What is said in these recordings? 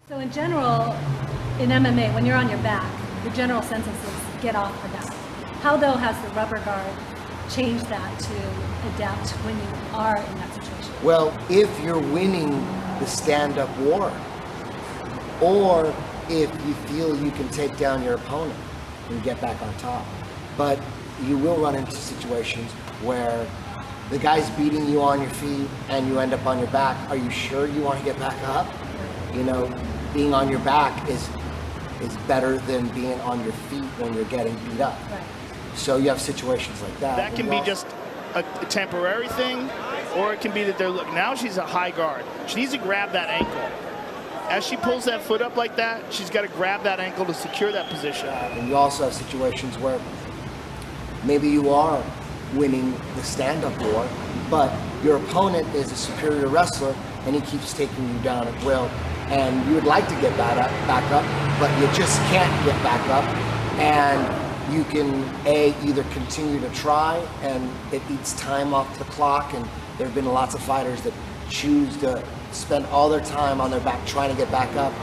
So in general, in MMA, when you're on your back, the general census is get off the back. How though has the rubber guard changed that to adapt when you are in that situation? Well, if you're winning the stand-up war, or if you feel you can take down your opponent and get back on top. But you will run into situations where the guy's beating you on your feet and you end up on your back. Are you sure you want to get back up? You know, being on your back is better than being on your feet when you're getting beat up. Right. So you have situations like that. That can be just a temporary thing, or it can be that they're looking. Now she's a high guard. She needs to grab that ankle. As she pulls that foot up like that, she's got to grab that ankle to secure that position. And you also have situations where maybe you are winning the stand-up war, but your opponent is a superior wrestler and he keeps taking you down at will. And you would like to get back up, but you just can't get back up. And you can, either continue to try and it eats time off the clock, and there have been lots of fighters that choose to spend all their time on their back trying to get back up.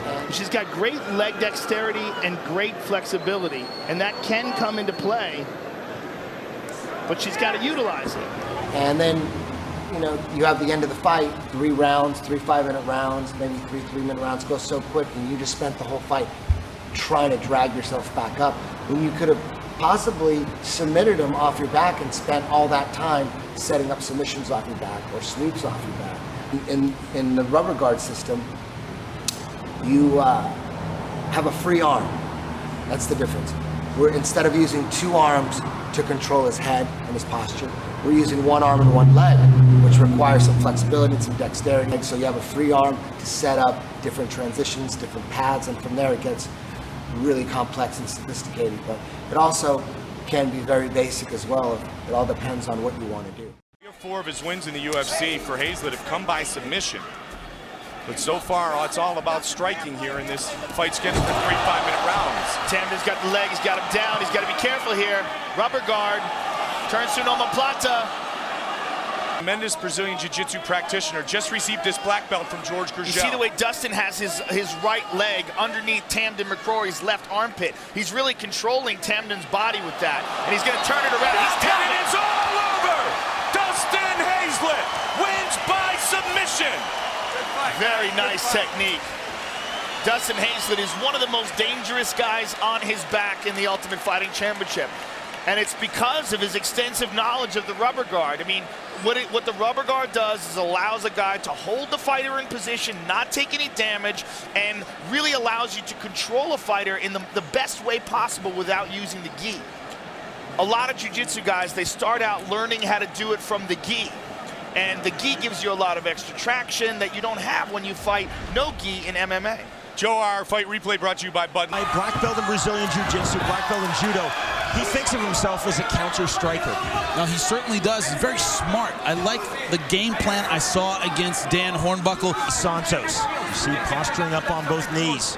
And she's got great leg dexterity and great flexibility, and that can come into play, but she's got to utilize it. And then, you know, you have the end of the fight, 3 rounds, 3 5-minute rounds, maybe 3 3-minute rounds go so quick, and you just spent the whole fight trying to drag yourself back up when you could have possibly submitted them off your back and spent all that time setting up submissions off your back or sweeps off your back. In the rubber guard system, you have a free arm. That's the difference. Instead of using 2 arms to control his head and his posture, we're using 1 arm and 1 leg, which requires some flexibility and some dexterity. So you have a free arm to set up different transitions, different paths, and from there it gets really complex and sophisticated. But it also can be very basic as well. It all depends on what you want to do. 4 of his wins in the UFC for Hazlett have come by submission. But so far, it's all about striking here in this fight's getting to 3 5-minute rounds. Tamden's got the leg, he's got him down, he's got to be careful here. Rubber guard, turns to omoplata. Tremendous Brazilian Jiu-Jitsu practitioner just received this black belt from George Gurgel. You see the way Dustin has his right leg underneath Tamden McCrory's left armpit. He's really controlling Tamden's body with that. And he's going to turn it around. He's and it's all over! Dustin Hazlett wins by submission. Very nice technique. Dustin Hazlett is one of the most dangerous guys on his back in the Ultimate Fighting Championship. And it's because of his extensive knowledge of the rubber guard. I mean, what the rubber guard does is allows a guy to hold the fighter in position, not take any damage, and really allows you to control a fighter in the best way possible without using the gi. A lot of jiu-jitsu guys, they start out learning how to do it from the gi. And the gi gives you a lot of extra traction that you don't have when you fight no gi in MMA. Joe, our fight replay brought to you by Bud. Black belt in Brazilian Jiu-Jitsu, black belt in Judo. He thinks of himself as a counter striker. No, he certainly does. He's very smart. I like the game plan I saw against Dan Hornbuckle. Santos, you see posturing up on both knees.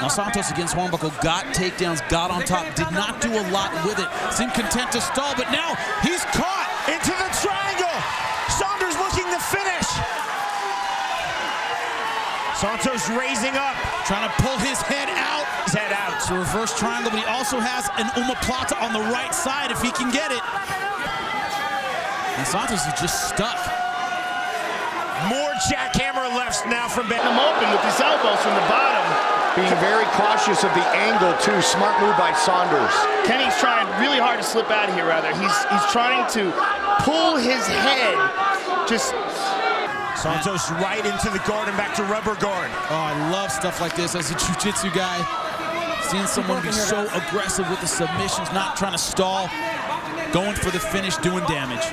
Now Santos against Hornbuckle got takedowns, got on top, did not do a lot with it. Seemed content to stall, but now he's caught. Into the triangle. Saunders looking to finish. Santos raising up. Trying to pull his head out. His head out. It's a reverse triangle, but he also has an omoplata on the right side if he can get it. And Santos is just stuck. More jackhammer lefts now from Ben. Him open with his elbows from the bottom. Being very cautious of the angle, too. Smart move by Saunders. Kenny's trying really hard to slip out of here, rather. He's trying to pull his head. Just Santos right into the guard and back to rubber guard. Oh, I love stuff like this as a jiu-jitsu guy. Seeing someone be so aggressive with the submissions, not trying to stall, going for the finish, doing damage.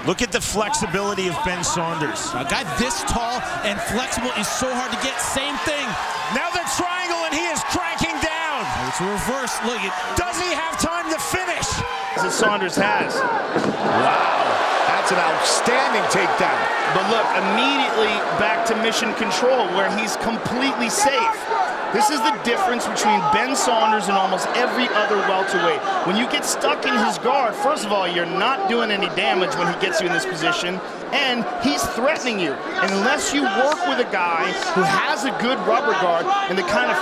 Look at the flexibility of Ben Saunders. A guy this tall and flexible is so hard to get. Same thing. Now the triangle, and he is cranking down. Oh, it's a reverse. Look, does he have time to finish? As Saunders has. Wow. That's That's an outstanding takedown. But look, immediately back to mission control where he's completely safe. This is the difference between Ben Saunders and almost every other welterweight. When you get stuck in his guard, first of all, you're not doing any damage when he gets you in this position, and he's threatening you. And unless you work with a guy who has a good rubber guard and the kind of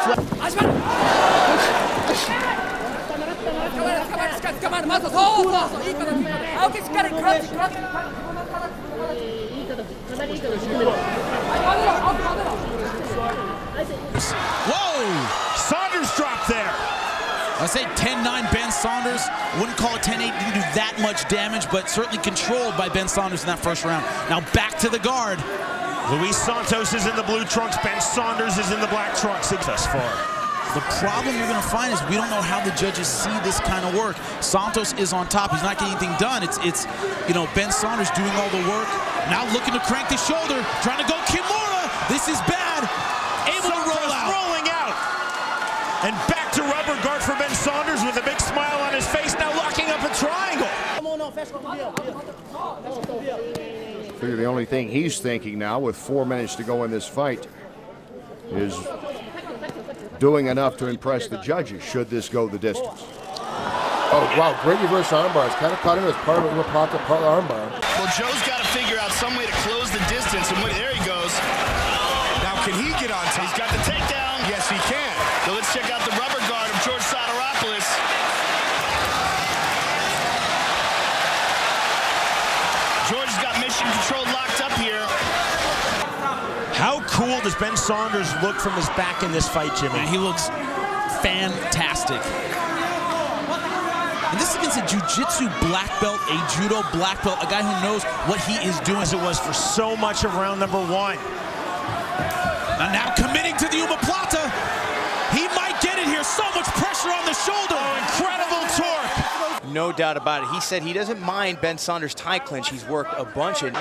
Whoa! Saunders dropped there. I say 10-9 Ben Saunders. Wouldn't call it 10-8, didn't do that much damage, but certainly controlled by Ben Saunders in that first round. Now back to the guard. Luis Santos is in the blue trunks. Ben Saunders is in the black trunks thus far. The problem you're going to find is we don't know how the judges see this kind of work. Santos is on top. He's not getting anything done. It's you know, Ben Saunders doing all the work. Now looking to crank the shoulder, trying to go Kimura. This is bad. Able to roll out. Rolling out. And back to rubber guard for Ben Saunders with a big smile on his face, now locking up a triangle. Figure the only thing he's thinking now, with 4 minutes to go in this fight, is doing enough to impress the judges, should this go the distance. Oh, wow, great reverse armbar. It's kind of caught in as part of a part armbar. Well, Joe's got to figure out some way to close the distance, and there he goes. Now, can he get on top? He's got the takedown. Yes, he can. So let's check out the rubber guard of George Soteropoulos. George's got mission control locked up here. How cool does Ben Saunders look from his back in this fight, Jimmy? Man, he looks fantastic. And this is against a jiu-jitsu black belt, a judo black belt, a guy who knows what he is doing. As it was for so much of round number 1. And now committing to the omoplata. He might get it here. So much pressure on the shoulder. Oh, incredible torque. No doubt about it. He said he doesn't mind Ben Saunders' tie clinch. He's worked a bunch of.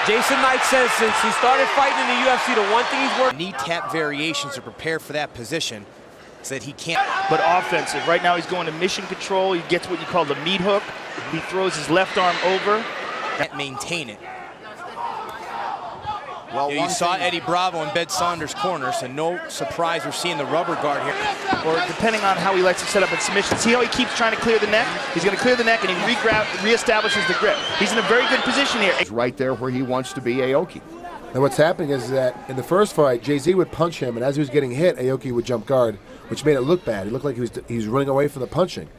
Jason Knight says since he started fighting in the UFC, the one thing he's worked. Knee tap variations to prepare for that position. Said he can't. But offensive. Right now he's going to mission control. He gets what you call the meat hook. He throws his left arm over. Can't maintain it. Well, you saw Eddie Bravo in Ben Saunders' corner, so no surprise we're seeing the rubber guard here. Or depending on how he likes to set up in submission. See how he keeps trying to clear the neck? He's going to clear the neck and he reestablishes the grip. He's in a very good position here. He's right there where he wants to be, Aoki. And what's happening is that in the first fight, Jay-Z would punch him, and as he was getting hit, Aoki would jump guard, which made it look bad. It looked like he was running away from the punching.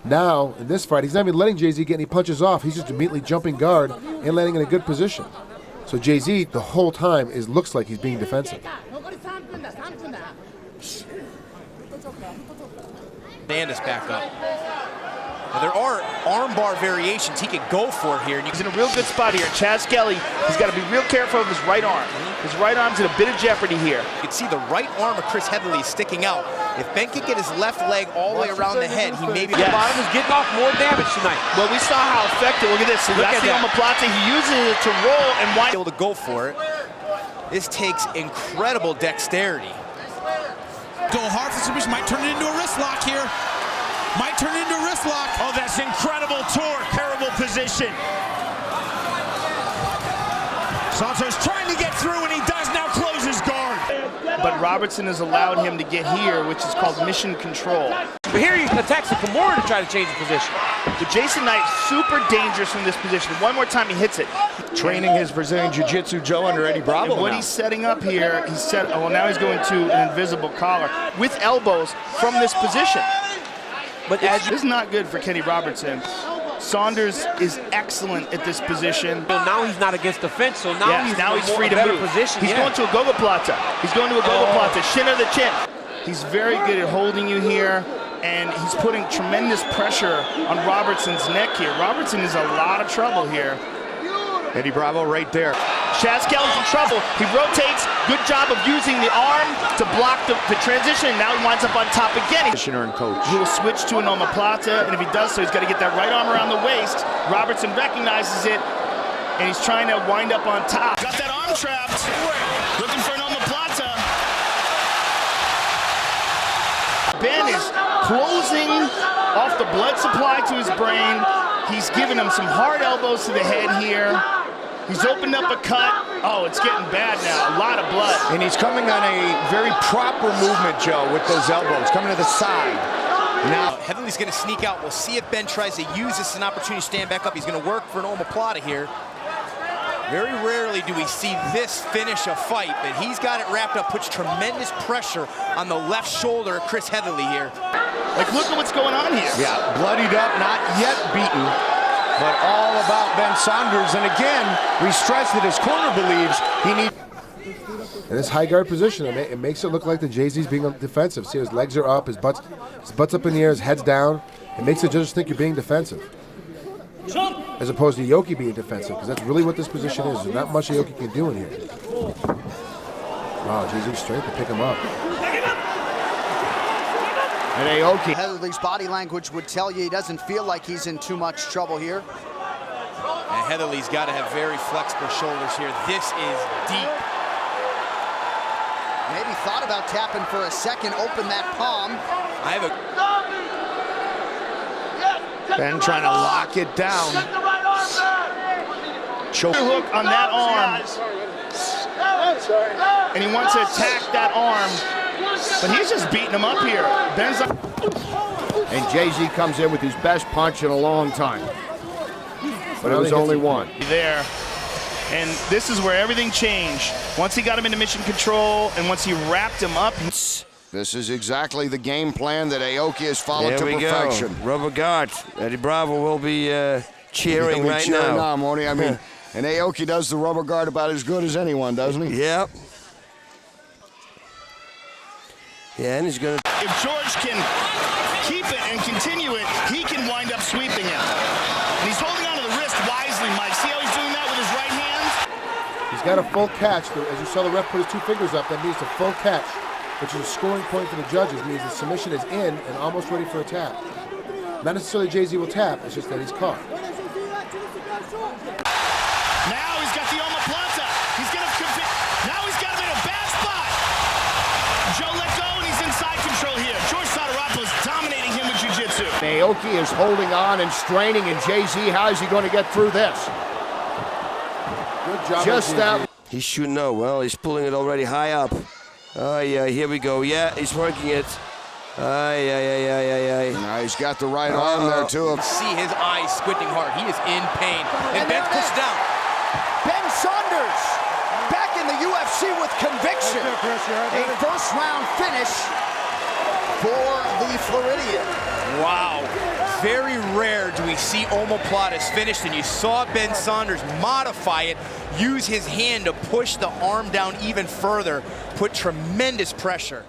Now, in this fight, he's not even letting Jay-Z get any punches off. He's just immediately jumping guard and landing in a good position. So Jay-Z, the whole time, looks like he's being defensive. Stand us back up. Now, there are armbar variations he could go for here. He's in a real good spot here. Chaz Kelly, he's got to be real careful of his right arm. His right arm's in a bit of jeopardy here. You can see the right arm of Chris Heatherly sticking out. If Ben could get his left leg all the way around the head, he maybe. The bottom is getting off more damage tonight. Well, we saw how effective. Look at this. So that's the omoplata. He uses it to roll and wind. Able to go for it. This takes incredible dexterity. Go hard for submission. Might turn it into a wrist lock here. Might turn it into a wrist lock. Oh, that's incredible torque. Terrible position. Santos trying to get through, and he does now close his guard. But Robertson has allowed him to get here, which is called mission control. But here he attacks the Kimura to try to change the position. But Jason Knight, super dangerous from this position. One more time, he hits it. Training his Brazilian Jiu-Jitsu Joe under Eddie Bravo. And what he's setting up here, well, now he's going to an invisible collar with elbows from this position. But this is not good for Kenny Robertson. Saunders is excellent at this position. Well, now he's not against the fence, so now he's free to move. Position. He's going to a gogoplata. He's going to a gogoplata, shin of the chin. He's very good at holding you here, and he's putting tremendous pressure on Robertson's neck here. Robertson is a lot of trouble here. Eddie Bravo right there. Chaz Kelly's in trouble. He rotates. Good job of using the arm to block the transition. Now he winds up on top again. Commissioner and coach. He will switch to an omoplata, and if he does so, he's got to get that right arm around the waist. Robertson recognizes it, and he's trying to wind up on top. Got that arm trapped. Looking for an omoplata. Ben is closing off the blood supply to his brain. He's given him some hard elbows to the head here. He's opened up a cut. Oh, it's getting bad now. A lot of blood. And he's coming on a very proper movement, Joe, with those elbows, coming to the side. Now, Heatherly's going to sneak out. We'll see if Ben tries to use this as an opportunity to stand back up. He's going to work for an omoplata here. Very rarely do we see this finish a fight, but he's got it wrapped up, puts tremendous pressure on the left shoulder of Chris Heatherly here. Like, look at what's going on here. Yeah, bloodied up, not yet beaten, but all about Ben Saunders. And again, we stress that his corner believes he needs. In this high guard position, it makes it look like the Jay-Z's being defensive. See, his legs are up, his butt's up in the air, his head's down. It makes the judges think you're being defensive, as opposed to Aoki being defensive, because that's really what this position is. There's not much Aoki can do in here. Wow, Jay-Z's strength to pick him up. And Aoki. Heatherly's body language would tell you he doesn't feel like he's in too much trouble here. And Heatherly's got to have very flexible shoulders here. This is deep. Maybe thought about tapping for a second, open that palm. I have a... Ben trying to lock it down. Choke hook on that arm. And he wants to attack that arm. But he's just beating him up here. Ben's up. And Jay-Z comes in with his best punch in a long time. But it was only one. There. And this is where everything changed. Once he got him into mission control and once he wrapped him up. This is exactly the game plan that Aoki has followed to perfection. Go. Rubber guard. Eddie Bravo will be cheering right now. Moni. I mean, and Aoki does the rubber guard about as good as anyone, doesn't he? Yep. Yeah, and he's going to... If George can keep it and continue it, he can wind up sweeping him. And he's holding onto the wrist wisely, Mike. See how he's doing that with his right hand? He's got a full catch. As you saw the ref put his two fingers up, that means a full catch, which is a scoring point for the judges. It means the submission is in and almost ready for a tap. Not necessarily Jay-Z will tap, it's just that he's caught. Now he's got the omoplata. He's going to compete. Now he's got him in a bad spot. Joe let go and he's inside control here. George Sotoropoulos dominating him with jiu-jitsu. Aoki is holding on and straining, and Jay-Z, how is he going to get through this? Good job. Just that. He's shooting out. Well, he's pulling it already high up. Oh, yeah, here we go. Yeah, he's working it. Now he's got the right arm there, too. See his eyes squinting hard. He is in pain. And Ben's pushed down. Ben Saunders back in the UFC with conviction. A first-round finish for the Floridian. Wow. Very rare do we see omoplatas finished, and you saw Ben Saunders modify it, use his hand to push the arm down even further, put tremendous pressure.